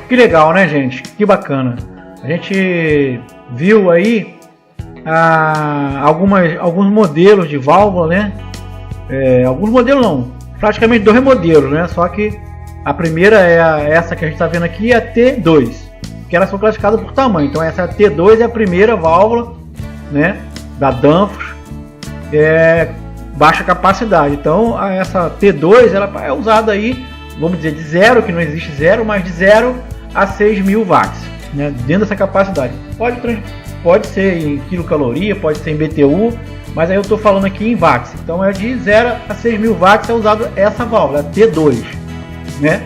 Que legal, né, gente? Que bacana. A gente viu aí alguns modelos de válvula, né? Alguns modelos não, praticamente 2 modelos, né? Só que a primeira é essa que a gente está vendo aqui, a T2, que elas são classificadas por tamanho. Então essa T2 é a primeira válvula, né, da Danfoss, baixa capacidade. Então essa T2 ela é usada aí, vamos dizer, de zero, que não existe zero, mas de 0 a 6.000 watts, né, dentro dessa capacidade. Pode ser em quilocaloria, pode ser em BTU, mas aí eu estou falando aqui em watts. Então é de 0 a 6.000 watts é usado essa válvula, a T2, né?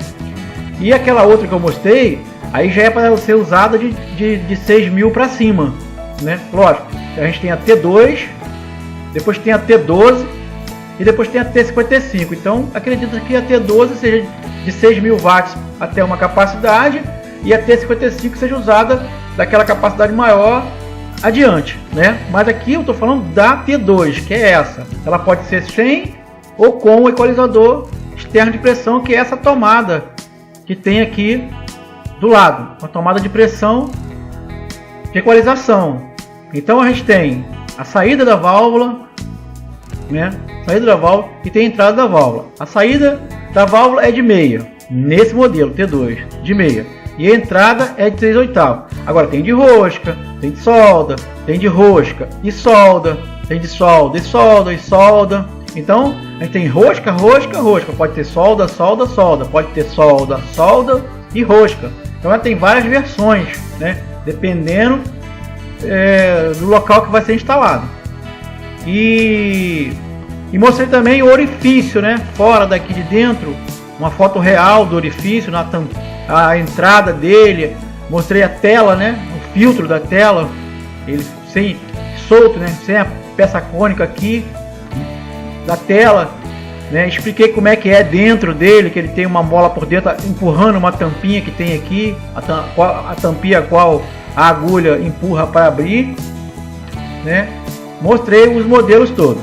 E aquela outra que eu mostrei, aí já é para ser usada de 6.000 para cima, né? Lógico, a gente tem a T2, depois tem a T12 e depois tem a T55. Então acredito que a T12 seja de 6.000 watts até uma capacidade e a T55 seja usada daquela capacidade maior adiante, né? Mas aqui eu estou falando da T2, que é essa. Ela pode ser sem ou com o equalizador externo de pressão, que é essa tomada que tem aqui do lado, uma tomada de pressão de equalização. Então a gente tem a saída da válvula, né? Saída da válvula, e tem a entrada da válvula. A saída da válvula é de meia, nesse modelo T2, de meia, e a entrada é de 3/8. Agora tem de rosca, tem de solda, tem de rosca e solda, tem de solda e solda e solda. Então a gente tem rosca, rosca, rosca. Pode ter solda, solda, solda. Pode ter solda, solda e rosca. Então ela tem várias versões, né? Dependendo do local que vai ser instalado. E mostrei também o orifício, né? Fora daqui de dentro, uma foto real do orifício, a entrada dele. Mostrei a tela, né? O filtro da tela, ele sem solto, né? Sem a peça cônica aqui da tela, né? Expliquei como é que é dentro dele, que ele tem uma mola por dentro empurrando uma tampinha que tem aqui, a tampinha a qual a agulha empurra para abrir, né? Mostrei os modelos todos.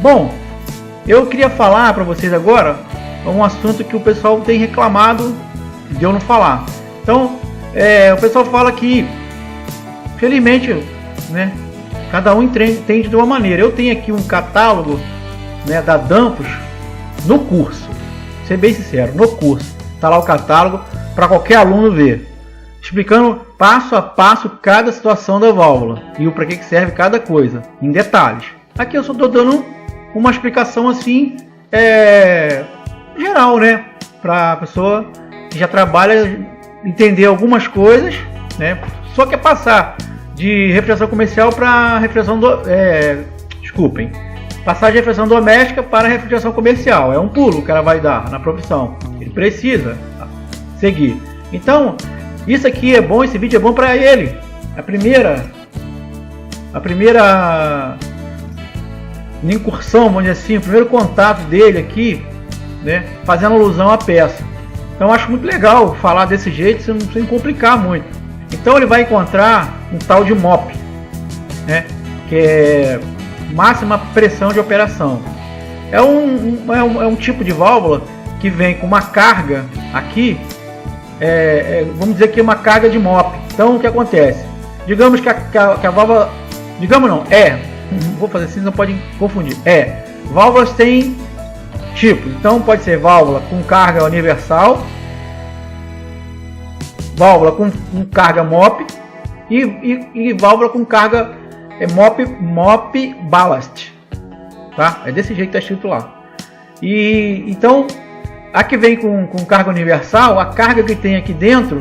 Bom, eu queria falar para vocês agora um assunto que o pessoal tem reclamado de eu não falar. Então, o pessoal fala que, felizmente, né, cada um entende de uma maneira. Eu tenho aqui um catálogo, né, da Danfoss no curso. Vou ser bem sincero, no curso está lá o catálogo para qualquer aluno ver, explicando passo a passo cada situação da válvula e o para que serve cada coisa, em detalhes. Aqui eu só estou dando uma explicação assim, geral, né, para a pessoa que já trabalha entender algumas coisas, né? Só quer passar de refrigeração comercial para refrigeração passar de refrigeração doméstica para refrigeração comercial. É um pulo que ela vai dar na profissão. Ele precisa seguir. Então, isso aqui é bom, esse vídeo é bom para ele. A primeira incursão, vamos dizer assim, o primeiro contato dele aqui, né, fazendo alusão à peça. Então acho muito legal falar desse jeito, sem complicar muito. Então ele vai encontrar um tal de MOP, né, que é máxima pressão de operação. É um tipo de válvula que vem com uma carga aqui, vamos dizer que é uma carga de MOP. Então o que acontece? Digamos que a válvula, digamos não, vou fazer assim, não pode confundir. Válvulas têm tipos, então pode ser válvula com carga universal, válvula com carga MOP e válvula com carga MOP ballast, tá? É desse jeito que está escrito lá. E então a que vem com carga universal, a carga que tem aqui dentro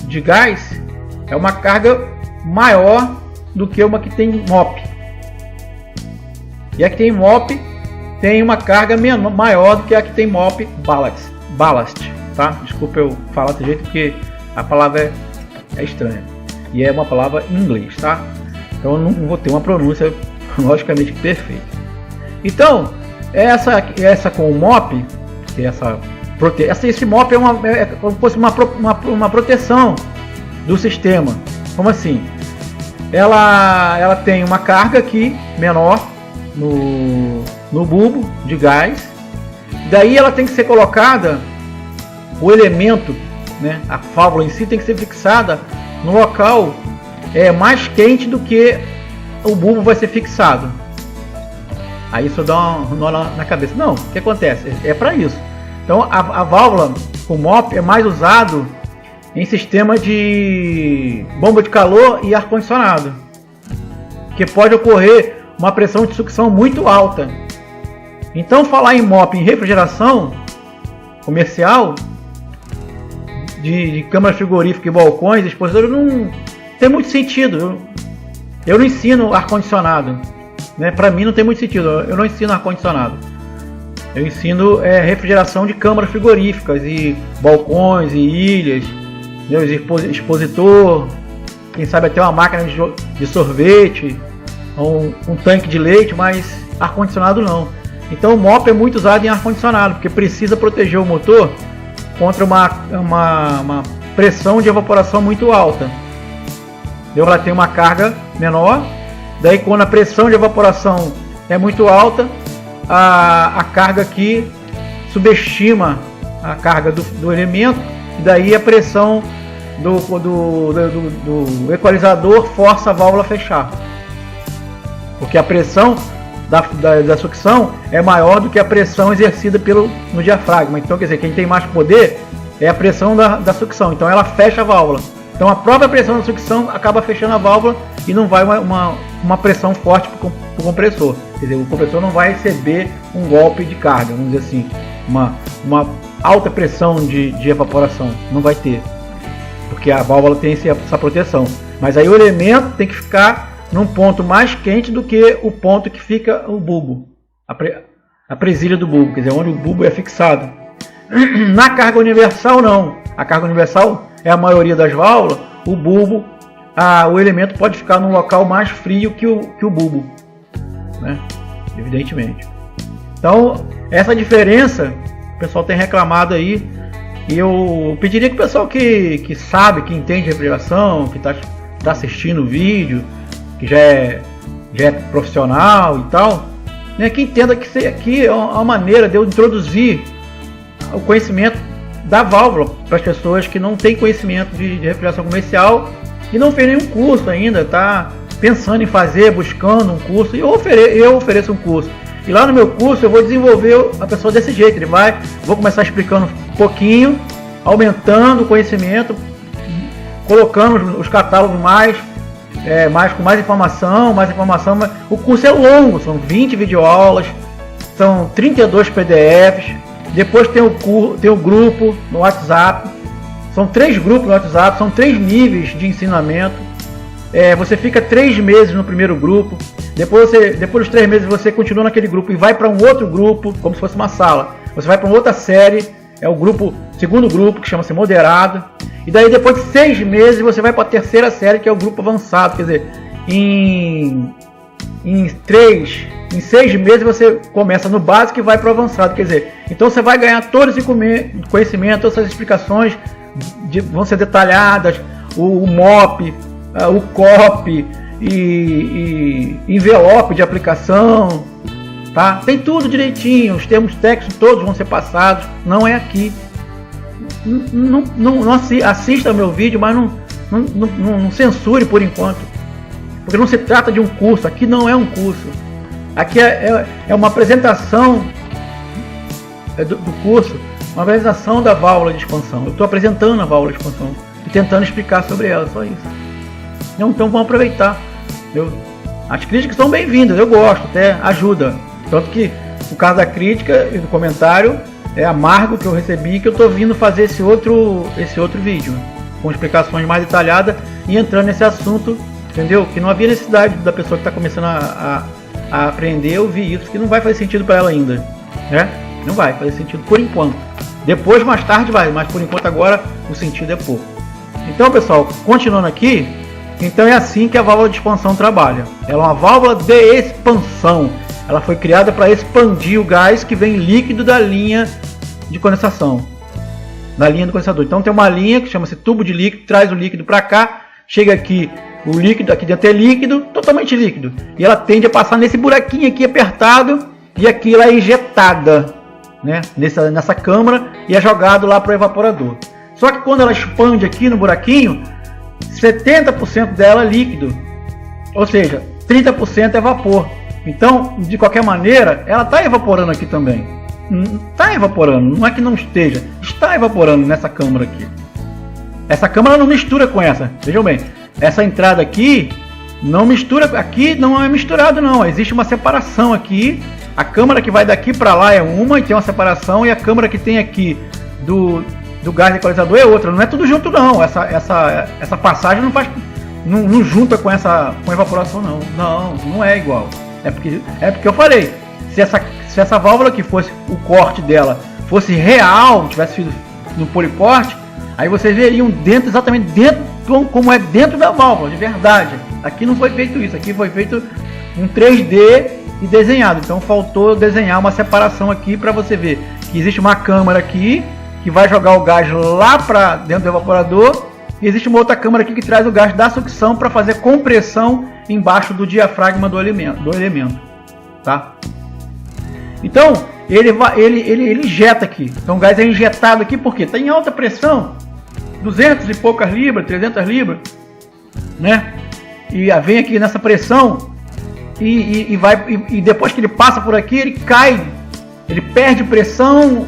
de gás é uma carga maior do que uma que tem MOP. E a que tem MOP tem uma carga maior do que a que tem MOP ballast, tá? Desculpa eu falar desse jeito porque a palavra é estranha e é uma palavra em inglês, tá? Então eu não vou ter uma pronúncia logicamente perfeita. Então essa com o MOP, que esse MOP é como se fosse uma proteção do sistema. Como assim? Ela tem uma carga aqui menor no bulbo de gás, daí ela tem que ser colocada o elemento né? A válvula em si tem que ser fixada no local mais quente do que o bulbo vai ser fixado. Aí isso dá um nó na cabeça. Não, o que acontece? É para isso. Então a válvula, o MOP, é mais usado em sistema de bomba de calor e ar-condicionado, que pode ocorrer uma pressão de sucção muito alta. Então falar em MOP em refrigeração comercial, de câmara frigorífica e balcões, expositores, não tem muito sentido. Eu não ensino ar-condicionado, né? Para mim não tem muito sentido. Eu não ensino ar-condicionado. Eu ensino refrigeração de câmaras frigoríficas e balcões e ilhas, né? Expositor, quem sabe até uma máquina de sorvete, um tanque de leite, mas ar-condicionado não. Então o MOP é muito usado em ar-condicionado, porque precisa proteger o motor contra uma pressão de evaporação muito alta. Ela tem uma carga menor, daí quando a pressão de evaporação é muito alta, a carga aqui subestima a carga do elemento, e daí a pressão do equalizador força a válvula a fechar, porque a pressão da sucção é maior do que a pressão exercida no diafragma. Então quer dizer, quem tem mais poder é a pressão da sucção, então ela fecha a válvula. Então a própria pressão da sucção acaba fechando a válvula e não vai uma pressão forte para o compressor. Quer dizer, o compressor não vai receber um golpe de carga, vamos dizer assim, uma alta pressão de evaporação, não vai ter, porque a válvula tem essa proteção. Mas aí o elemento tem que ficar num ponto mais quente do que o ponto que fica o bulbo, a presilha do bulbo, quer dizer, onde o bulbo é fixado. Na carga universal não. A carga universal é a maioria das válvulas. O bulbo, o elemento pode ficar num local mais frio que o bulbo, né? Evidentemente. Então essa diferença o pessoal tem reclamado aí, e eu pediria que o pessoal que sabe, que entende refrigeração, que está assistindo o vídeo, que já é profissional e tal, né, que entenda que isso aqui é uma maneira de eu introduzir o conhecimento da válvula para as pessoas que não têm conhecimento de refrigeração comercial e não fez nenhum curso ainda, está pensando em fazer, buscando um curso. E eu ofereço um curso, e lá no meu curso eu vou desenvolver a pessoa desse jeito. Vou começar explicando um pouquinho, aumentando o conhecimento, colocando os catálogos com mais informação. Mas o curso é longo, são 20 videoaulas, são 32 PDFs. Depois tem o grupo no WhatsApp, são 3 grupos no WhatsApp, são 3 níveis de ensinamento. Você fica 3 meses no primeiro grupo, depois dos 3 meses você continua naquele grupo e vai para um outro grupo, como se fosse uma sala. Você vai para uma outra série, é o segundo grupo, que chama-se moderado. E daí depois de 6 meses você vai para a terceira série, que é o grupo avançado. Quer dizer, em 6 meses você começa no básico e vai para o avançado. Quer dizer, então você vai ganhar todo esse conhecimento, todas essas explicações vão ser detalhadas, o MOP, o COP e envelope de aplicação, tá? Tem tudo direitinho, os termos técnicos todos vão ser passados. Não é aqui. Não assista ao meu vídeo, mas não censure por enquanto, porque não se trata de um curso. Aqui não é um curso, aqui é uma apresentação do curso, uma apresentação da válvula de expansão. Eu estou apresentando a válvula de expansão e tentando explicar sobre ela, só isso. Então vamos aproveitar. As críticas são bem-vindas, eu gosto, até ajuda. Tanto que no caso da crítica e do comentário é amargo que eu recebi, que eu estou vindo fazer esse outro vídeo com explicações mais detalhadas e entrando nesse assunto, entendeu? Que não havia necessidade da pessoa que está começando a aprender ouvir isso, que não vai fazer sentido para ela ainda, né? Não vai fazer sentido por enquanto. Depois, mais tarde vai, mas por enquanto agora o sentido é pouco. Então, pessoal, continuando aqui, então é assim que a válvula de expansão trabalha. Ela é uma válvula de expansão. Ela foi criada para expandir o gás que vem líquido da linha de condensação, da linha do condensador. Então tem uma linha que chama-se tubo de líquido, traz o líquido para cá, chega aqui, o líquido aqui dentro é líquido, totalmente líquido, e ela tende a passar nesse buraquinho aqui apertado, e aqui ela é injetada, né, nessa câmara, e é jogado lá para o evaporador. Só que quando ela expande aqui no buraquinho, 70% dela é líquido, ou seja, 30% é vapor. Então, de qualquer maneira, ela está evaporando aqui também. Está evaporando, não é que não esteja, está evaporando nessa câmara aqui. Essa câmara não mistura com essa, vejam bem, essa entrada aqui não mistura, aqui não é misturado não, existe uma separação aqui. A câmara que vai daqui para lá é uma e tem uma separação, e a câmara que tem aqui do gás equalizador é outra. Não é tudo junto não, essa passagem não junta com a evaporação não, não é igual. É porque eu falei, se essa válvula que fosse, o corte dela fosse real, tivesse sido no poliporte, aí vocês veriam exatamente dentro, como é dentro da válvula, de verdade. Aqui não foi feito isso, aqui foi feito um 3D e desenhado. Então faltou desenhar uma separação aqui para você ver que existe uma câmara aqui que vai jogar o gás lá para dentro do evaporador, e existe uma outra câmara aqui que traz o gás da sucção para fazer compressão embaixo do diafragma do elemento, tá? Então ele injeta aqui. Então o gás é injetado aqui porque está em alta pressão, 200 e poucas libras, 300 libras, né? E vem aqui nessa pressão e depois que ele passa por aqui, ele cai, ele perde pressão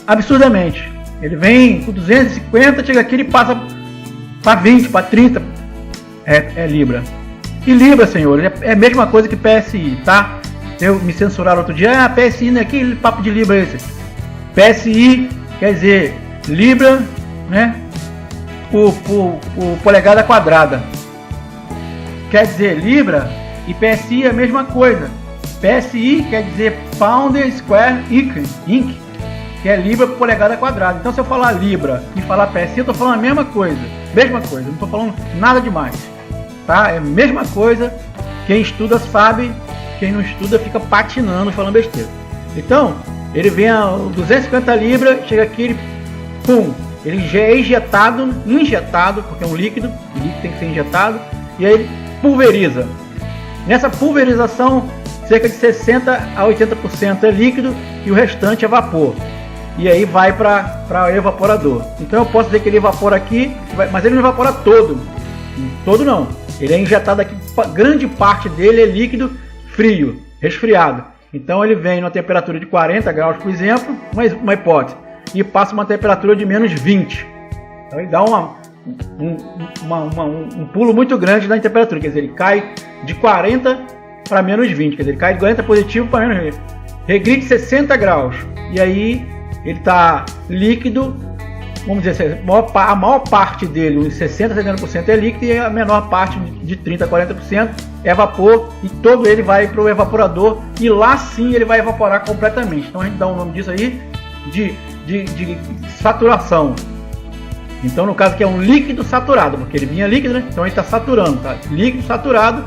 absurdamente. Ele vem com 250, chega aqui, ele passa para 20, para 30 libra. E libra, senhores, é a mesma coisa que PSI, tá? Me censuraram outro dia, PSI não é aquele papo de libra esse. PSI quer dizer libra, né? Por polegada quadrada. Quer dizer libra e PSI é a mesma coisa. PSI quer dizer Pound Square Inch, que é libra por polegada quadrada. Então se eu falar libra e falar PSI, eu estou falando a mesma coisa, não estou falando nada demais, tá? É a mesma coisa. Quem estuda sabe, quem não estuda fica patinando, falando besteira. Então ele vem a 250 libras, chega aqui, ele, pum, ele já é injetado, porque é um líquido, o líquido tem que ser injetado, e aí ele pulveriza. Nessa pulverização, cerca de 60 a 80% é líquido e o restante é vapor. E aí vai para o evaporador. Então eu posso dizer que ele evapora aqui, mas ele não evapora todo. Todo não. Ele é injetado aqui, grande parte dele é líquido frio, resfriado. Então ele vem numa temperatura de 40 graus, por exemplo, uma hipótese, e passa uma temperatura de menos 20. Então ele dá um pulo muito grande na temperatura, quer dizer, ele cai de 40 para menos 20, quer dizer, ele cai de 40 positivo para menos 20. Regride 60 graus, e aí ele está líquido, vamos dizer assim, a maior parte dele, uns 60 a 70% é líquido, e a menor parte de 30 a 40% é vapor, e todo ele vai para o evaporador, e lá sim ele vai evaporar completamente. Então a gente dá o nome disso aí de saturação. Então no caso aqui é um líquido saturado, porque ele vinha líquido, né? Então ele está saturando, tá? Líquido saturado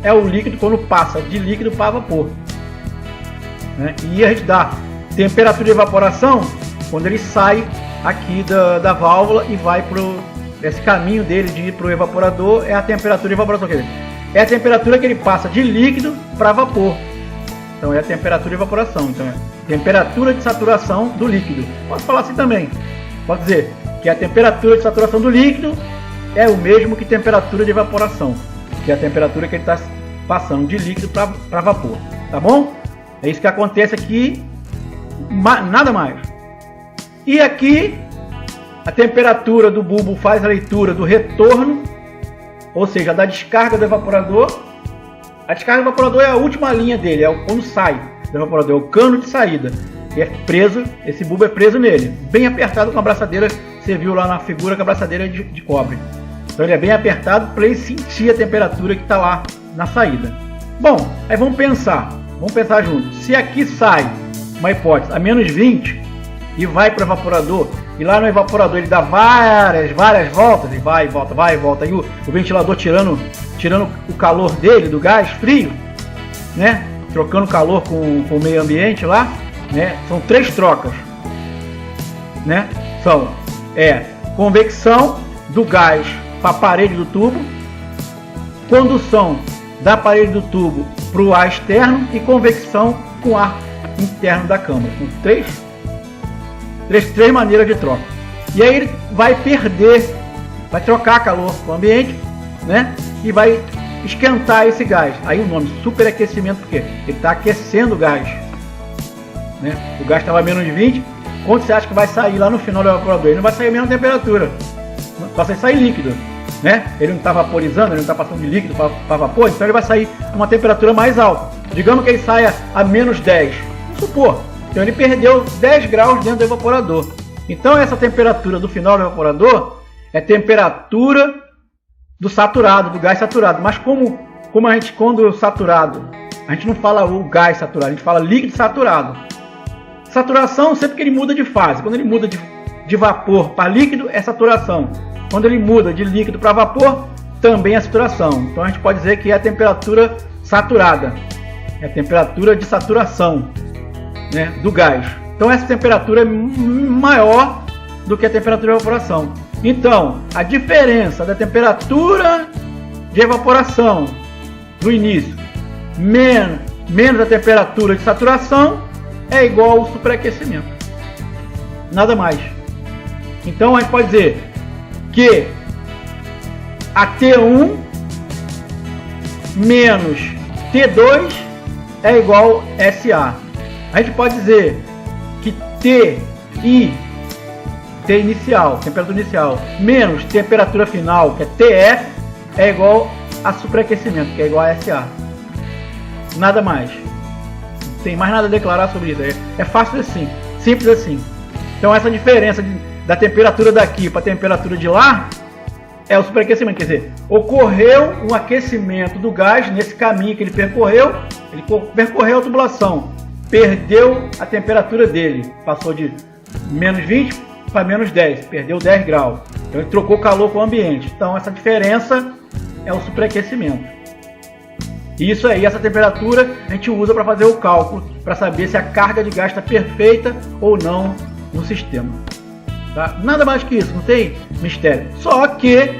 é o líquido quando passa de líquido para vapor, né? E a gente dá temperatura de evaporação quando ele sai aqui da válvula e vai para esse caminho dele de ir para o evaporador, é a temperatura de evaporação, quer dizer, é a temperatura que ele passa de líquido para vapor. Então é a temperatura de evaporação, então é temperatura de saturação do líquido. Posso falar assim também, pode dizer que a temperatura de saturação do líquido é o mesmo que temperatura de evaporação, que é a temperatura que ele está passando de líquido para vapor, tá bom? É isso que acontece aqui, nada mais. E aqui a temperatura do bulbo faz a leitura do retorno, ou seja, da descarga do evaporador. A descarga do evaporador é a última linha dele, é quando sai do evaporador, é o cano de saída. E é preso, esse bulbo é preso nele, bem apertado com a abraçadeira. Você viu lá na figura que a abraçadeira é de cobre. Então ele é bem apertado para ele sentir a temperatura que está lá na saída. Bom, aí vamos pensar juntos. Se aqui sai, uma hipótese, a menos 20 e vai para o evaporador, e lá no evaporador ele dá várias voltas, e vai e volta, e o ventilador tirando o calor dele, do gás frio, né? Trocando calor com o meio ambiente lá, né? São 3 trocas, né? São convecção do gás para a parede do tubo, condução da parede do tubo para o ar externo e convecção com o ar interno da câmara. Com três maneiras de troca. E aí ele vai perder, vai trocar calor com o ambiente, né? E vai esquentar esse gás. Aí o nome superaquecimento, porque ele está aquecendo o gás, né? O gás estava a menos de 20. Quando você acha que vai sair lá no final do evaporador? Ele não vai sair a mesma temperatura, só vai sair líquido, né? Ele não está vaporizando, ele não está passando de líquido para vapor, então ele vai sair a uma temperatura mais alta. Digamos que ele saia a menos 10, vamos supor. Então ele perdeu 10 graus dentro do evaporador. Então essa temperatura do final do evaporador é temperatura do saturado, do gás saturado. Mas como a gente, quando saturado, a gente não fala o gás saturado, a gente fala líquido saturado. Saturação sempre que ele muda de fase. Quando ele muda de vapor para líquido, é saturação. Quando ele muda de líquido para vapor, também é saturação. Então a gente pode dizer que é a temperatura saturada. É a temperatura de saturação, né, do gás. Então essa temperatura é maior do que a temperatura de evaporação. Então, a diferença da temperatura de evaporação no início menos a temperatura de saturação é igual ao superaquecimento. Nada mais. Então a gente pode dizer que a T1 menos T2 é igual a SA. A gente pode dizer que T inicial, temperatura inicial, menos temperatura final, que é TF, é igual a superaquecimento, que é igual a SA. Nada mais. Não tem mais nada a declarar sobre isso. É fácil assim, simples assim. Então essa diferença da temperatura daqui para a temperatura de lá é o superaquecimento. Quer dizer, ocorreu um aquecimento do gás nesse caminho que ele percorreu a tubulação, perdeu a temperatura dele, passou de menos 20 para menos 10, perdeu 10 graus. Então ele trocou calor com o ambiente. Então essa diferença é o superaquecimento. Isso aí, essa temperatura a gente usa para fazer o cálculo, para saber se a carga de gás está perfeita ou não no sistema. Tá? Nada mais que isso, não tem mistério. Só que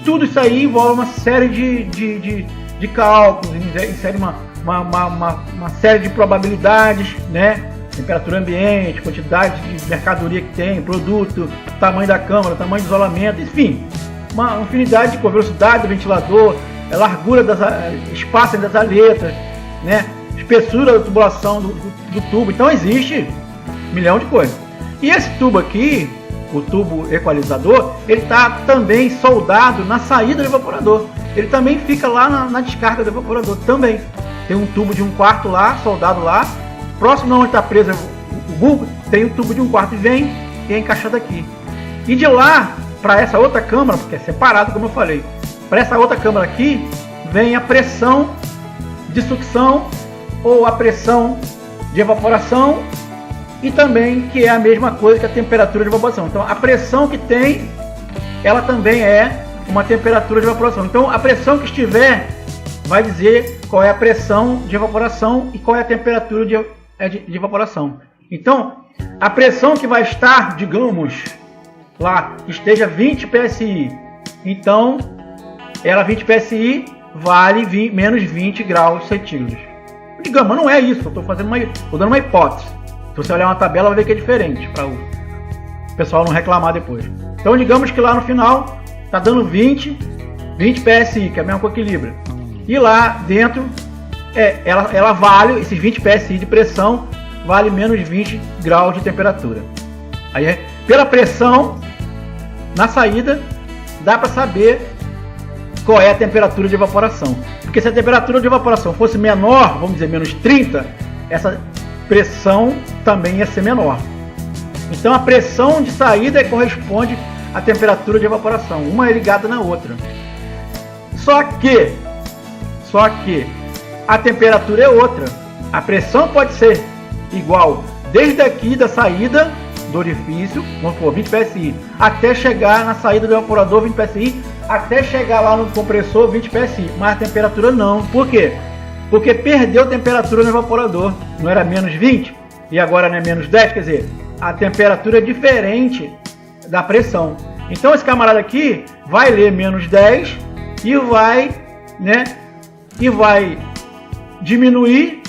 tudo isso aí envolve uma série de cálculos, insere uma série de probabilidades, né? Temperatura ambiente, quantidade de mercadoria que tem, produto, tamanho da câmara, tamanho de isolamento, enfim, uma infinidade de coisas, velocidade do ventilador, largura espaço das aletas, né? Espessura da tubulação do tubo. Então existe um milhão de coisas. E esse tubo aqui, o tubo equalizador, ele está também soldado na saída do evaporador. Ele também fica lá na descarga do evaporador também. Tem um tubo de 1/4 lá, soldado lá. Próximo onde está preso o bulbo, tem um tubo de 1/4 e é encaixado aqui. E de lá para essa outra câmara, porque é separado, como eu falei, para essa outra câmara aqui, vem a pressão de sucção ou a pressão de evaporação, e também que é a mesma coisa que a temperatura de evaporação. Então a pressão que tem, ela também é uma temperatura de evaporação. Então a pressão que estiver vai dizer qual é a pressão de evaporação e qual é a temperatura de evaporação. Então a pressão que vai estar, digamos, lá, que esteja 20 psi, então ela 20 psi vale menos 20 graus centígrados. Digamos, mas não é isso, eu estou dando uma hipótese. Se você olhar uma tabela, vai ver que é diferente, para o pessoal não reclamar depois. Então digamos que lá no final está dando 20 psi, que é a mesma coisa que equilíbrio. E lá dentro, ela vale, esses 20 psi de pressão, vale menos 20 graus de temperatura. Aí, pela pressão na saída, dá para saber qual é a temperatura de evaporação. Porque se a temperatura de evaporação fosse menor, vamos dizer menos 30, essa pressão também ia ser menor. Então a pressão de saída corresponde à temperatura de evaporação. Uma é ligada na outra. Só que a temperatura é outra. A pressão pode ser igual desde aqui da saída do orifício, vamos supor, 20 psi, até chegar na saída do evaporador 20 psi, até chegar lá no compressor 20 psi, mas a temperatura não. Por quê? Porque perdeu temperatura no evaporador. Não era menos 20 e agora não é menos 10, quer dizer, a temperatura é diferente da pressão. Então esse camarada aqui vai ler menos 10 e vai, né, e vai diminuir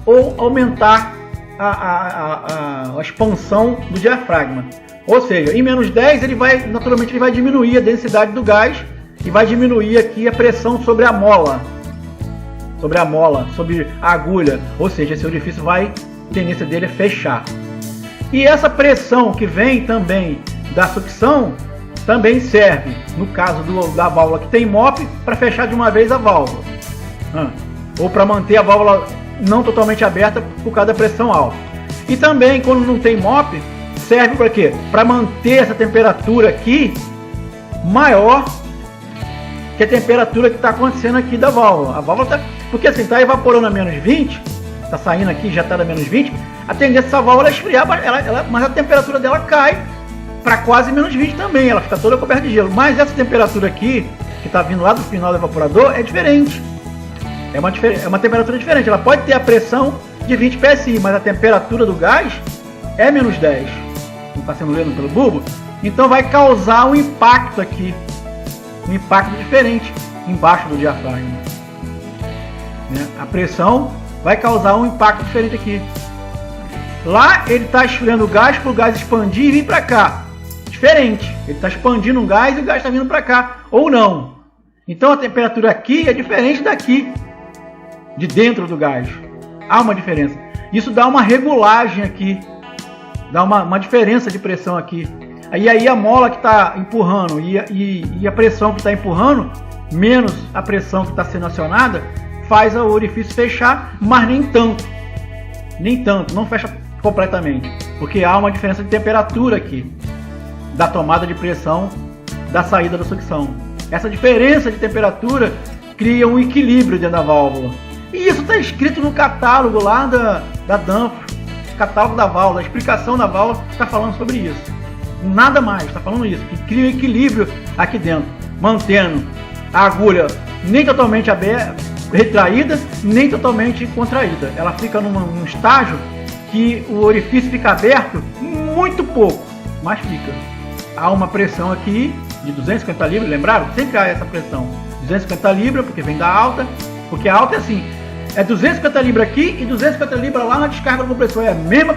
ou aumentar a expansão do diafragma. Ou seja, em menos 10 naturalmente ele vai diminuir a densidade do gás e vai diminuir aqui a pressão sobre a mola, sobre a agulha, ou seja, esse orifício a tendência dele é fechar. E essa pressão que vem também da sucção também serve, no caso da válvula que tem MOP, para fechar de uma vez a válvula, ou para manter a válvula não totalmente aberta por causa da pressão alta. E também, quando não tem MOP, serve para quê? Para manter essa temperatura aqui maior que a temperatura que está acontecendo aqui da válvula. A válvula tá, porque assim, está evaporando a menos 20, está saindo aqui, já está a menos 20, a tendência dessa válvula é esfriar, mas a temperatura dela cai para quase menos 20 também, ela fica toda coberta de gelo. Mas essa temperatura aqui, que está vindo lá do final do evaporador, é diferente. É uma temperatura diferente. Ela pode ter a pressão de 20 psi, mas a temperatura do gás é menos 10. Não está sendo lido pelo bulbo? Então vai causar um impacto aqui. Um impacto diferente embaixo do diafragma. Né? A pressão vai causar um impacto diferente aqui. Lá ele está esfriando o gás para o gás expandir e vir para cá. Diferente. Ele está expandindo o gás e o gás está vindo para cá. Ou não. Então a temperatura aqui é diferente daqui. De dentro do gás. Há uma diferença. Isso dá uma regulagem aqui. Dá uma diferença de pressão aqui. Aí a mola que está empurrando e a pressão que está empurrando, menos a pressão que está sendo acionada, faz o orifício fechar, mas nem tanto. Nem tanto, não fecha completamente. Porque há uma diferença de temperatura aqui. Da tomada de pressão da saída da sucção. Essa diferença de temperatura cria um equilíbrio dentro da válvula. E isso está escrito no catálogo lá da Danfoss. Catálogo da válvula, a explicação da válvula está falando sobre isso. Nada mais, está falando isso, que cria um equilíbrio aqui dentro, mantendo a agulha nem totalmente aberta, retraída, nem totalmente contraída. Ela fica num estágio que o orifício fica aberto muito pouco, mas fica. Há uma pressão aqui de 250 libras, lembraram? Sempre há essa pressão. 250 libras, porque vem da alta, porque a alta é assim, é 250 libras aqui e 250 libras lá na descarga do compressor. É a mesma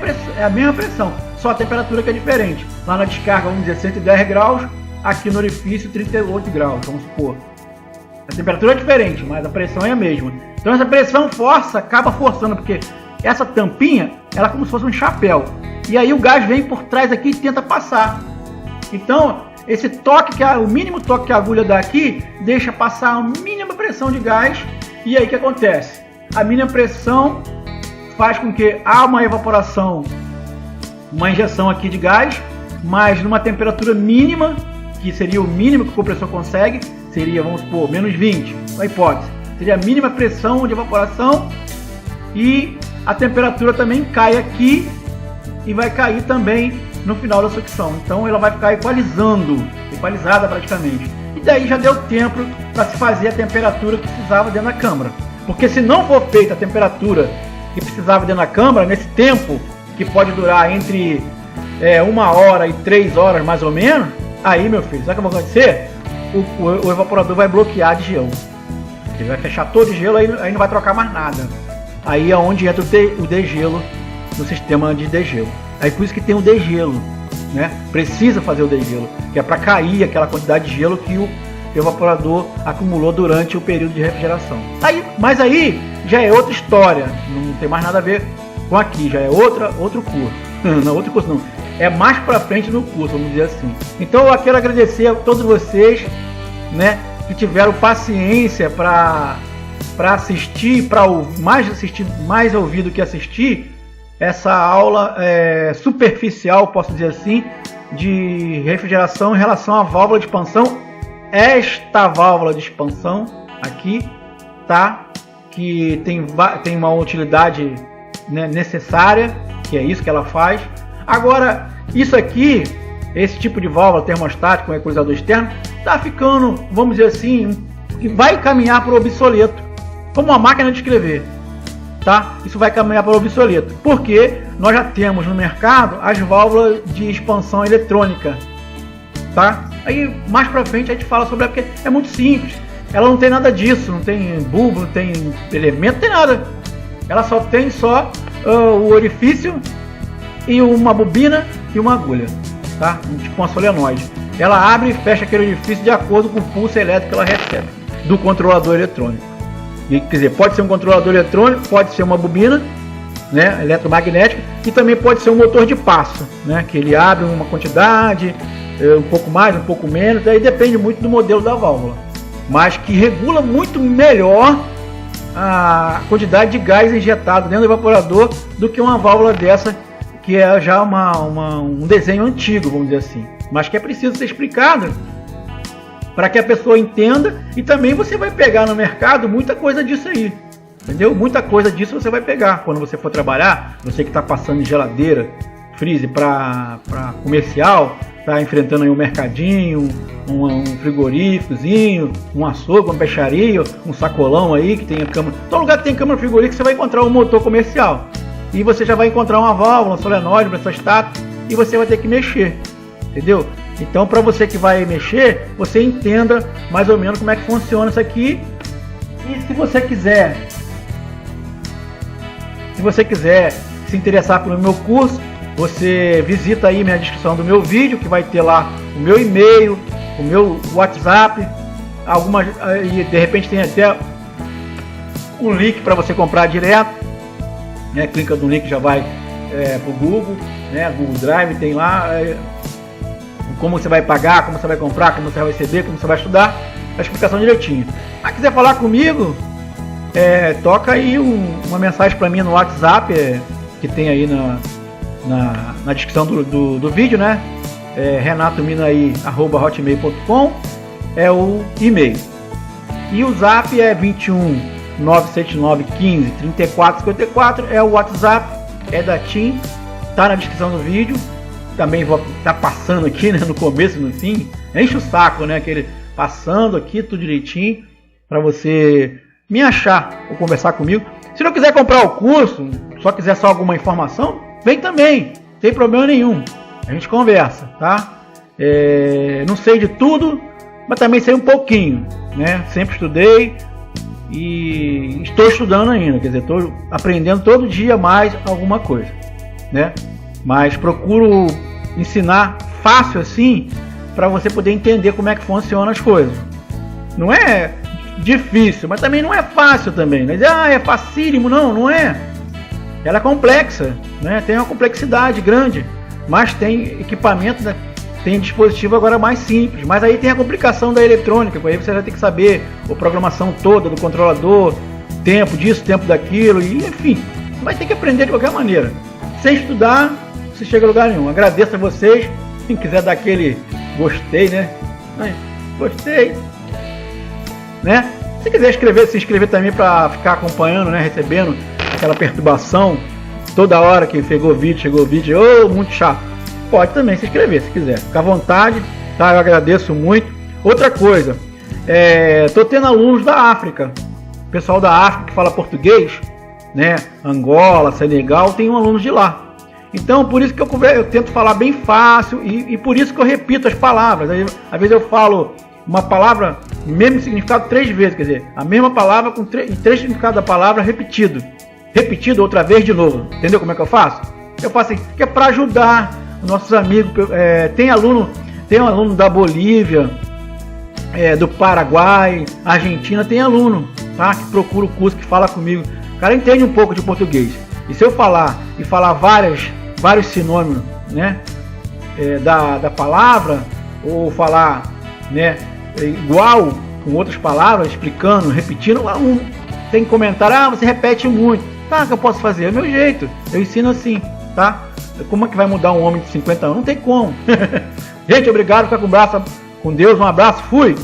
pressão, só a temperatura que é diferente. Lá na descarga, vamos dizer, 110 graus, aqui no orifício 38 graus, vamos supor. A temperatura é diferente, mas a pressão é a mesma. Então essa pressão acaba forçando, porque essa tampinha, ela é como se fosse um chapéu. E aí o gás vem por trás aqui e tenta passar. Então, esse toque, o mínimo toque que a agulha dá aqui, deixa passar a mínima pressão de gás. E aí o que acontece? A mínima pressão faz com que há uma evaporação, uma injeção aqui de gás, mas numa temperatura mínima, que seria o mínimo que o compressor consegue, seria, vamos supor, menos 20, a hipótese. Seria a mínima pressão de evaporação e a temperatura também cai aqui e vai cair também no final da sucção. Então ela vai ficar equalizada praticamente. E daí já deu tempo para se fazer a temperatura que precisava dentro da câmara. Porque se não for feita a temperatura que precisava dentro da câmara, nesse tempo, que pode durar entre 1 hora e 3 horas mais ou menos, aí, meu filho, sabe o que vai acontecer? O evaporador vai bloquear de gelo. Ele vai fechar todo de gelo, aí não vai trocar mais nada. Aí é onde entra o degelo, no sistema de degelo. Aí por isso que tem o degelo, né? Precisa fazer o degelo, que é para cair aquela quantidade de gelo que o evaporador acumulou durante o período de refrigeração. Mas aí já é outra história, não tem mais nada a ver com aqui, já é outro curso. Não, outro curso não, é mais para frente no curso, vamos dizer assim. Então eu quero agradecer a todos vocês, né, que tiveram paciência para assistir, mais ouvir do que assistir essa aula superficial, posso dizer assim, de refrigeração em relação à válvula de expansão. Esta válvula de expansão aqui, tá? Que tem uma utilidade, né, necessária, que é isso que ela faz. Agora, isso aqui, esse tipo de válvula termostática com equalizador externo, tá ficando, vamos dizer assim, que vai caminhar para o obsoleto, como uma máquina de escrever, tá? Isso vai caminhar para o obsoleto, porque nós já temos no mercado as válvulas de expansão eletrônica, tá? Aí mais pra frente a gente fala sobre ela, porque é muito simples. Ela não tem nada disso, não tem bulbo, não tem elemento, não tem nada. Ela só tem o orifício e uma bobina e uma agulha. tá? Tipo uma solenoide. Ela abre e fecha aquele orifício de acordo com o pulso elétrico que ela recebe do controlador eletrônico. E, quer dizer, pode ser um controlador eletrônico, pode ser uma bobina, né, eletromagnética, e também pode ser um motor de passo, né, que ele abre uma quantidade, um pouco mais, um pouco menos, aí depende muito do modelo da válvula, mas que regula muito melhor a quantidade de gás injetado dentro do evaporador do que uma válvula dessa, que é já um desenho antigo, vamos dizer assim, mas que é preciso ser explicado para que a pessoa entenda, e também você vai pegar no mercado muita coisa disso aí, entendeu? Muita coisa disso você vai pegar quando você for trabalhar, você que está passando de geladeira, freezer para comercial, está enfrentando aí um mercadinho, um frigoríficozinho, um açougue, uma peixaria, um sacolão aí que tem a câmara. Todo lugar que tem câmara frigorífica você vai encontrar um motor comercial. E você já vai encontrar uma válvula, um solenoide, uma estática, e você vai ter que mexer, entendeu? Então, para você que vai mexer, você entenda mais ou menos como é que funciona isso aqui. E se você quiser se interessar pelo meu curso, você visita aí minha descrição do meu vídeo, que vai ter lá o meu e-mail, o meu WhatsApp, e de repente tem até um link para você comprar direto, né? Clica no link, já vai para o Google, né? Google Drive tem lá como você vai pagar, como você vai comprar, como você vai receber, como você vai estudar, a explicação direitinho. Se quiser falar comigo, toca aí uma mensagem para mim no WhatsApp, que tem aí na descrição do vídeo, né? renatomina@hotmail.com é o e-mail. E o zap é 21 979 15 34 54, é o WhatsApp, é da TIM, tá na descrição do vídeo. Também vou estar passando aqui, né, no começo e no fim. Enche o saco, né? Aquele passando aqui tudo direitinho para você me achar ou conversar comigo. Se não quiser comprar o curso, só quiser só alguma informação, vem também, não tem problema nenhum. A gente conversa, tá? Não sei de tudo, mas também sei um pouquinho, né? Sempre estudei e estou estudando ainda, quer dizer, estou aprendendo todo dia mais alguma coisa, né? Mas procuro ensinar fácil assim, para você poder entender como é que funcionam as coisas. Não é difícil, mas também não é fácil também. Mas é facílimo, não é. Ela é complexa, né? Tem uma complexidade grande, mas tem equipamento, né? Tem dispositivo agora mais simples, mas aí tem a complicação da eletrônica, aí você vai ter que saber a programação toda do controlador, tempo disso, tempo daquilo, e enfim, vai ter que aprender de qualquer maneira. Sem estudar, você chega a lugar nenhum. Agradeço a vocês. Quem quiser dar aquele gostei, né? Gostei, né? Se quiser se inscrever também para ficar acompanhando, né? Recebendo aquela perturbação toda hora que chegou vídeo, muito chato. Pode também se inscrever se quiser. Fica à vontade, tá? Eu agradeço muito. Outra coisa, tô tendo alunos da África. Pessoal da África que fala português, né? Angola, Senegal, tem alunos de lá. Então, por isso que eu tento falar bem fácil e por isso que eu repito as palavras. Às vezes eu falo uma palavra, mesmo significado 3 vezes, quer dizer, a mesma palavra com 3 significados da palavra repetido outra vez de novo. Entendeu como é que eu faço? Eu faço assim, que é para ajudar nossos amigos. Tem um aluno da Bolívia, do Paraguai, Argentina, tem aluno, tá? Que procura o curso, que fala comigo. O cara entende um pouco de português. E se eu falar vários sinônimos, né, da palavra, ou falar, né, igual com outras palavras, explicando, repetindo, tem comentário, você repete muito. Tá, que eu posso fazer? É o meu jeito. Eu ensino assim, tá? Como é que vai mudar um homem de 50 anos? Não tem como. Gente, obrigado, fica com Deus, um abraço, fui!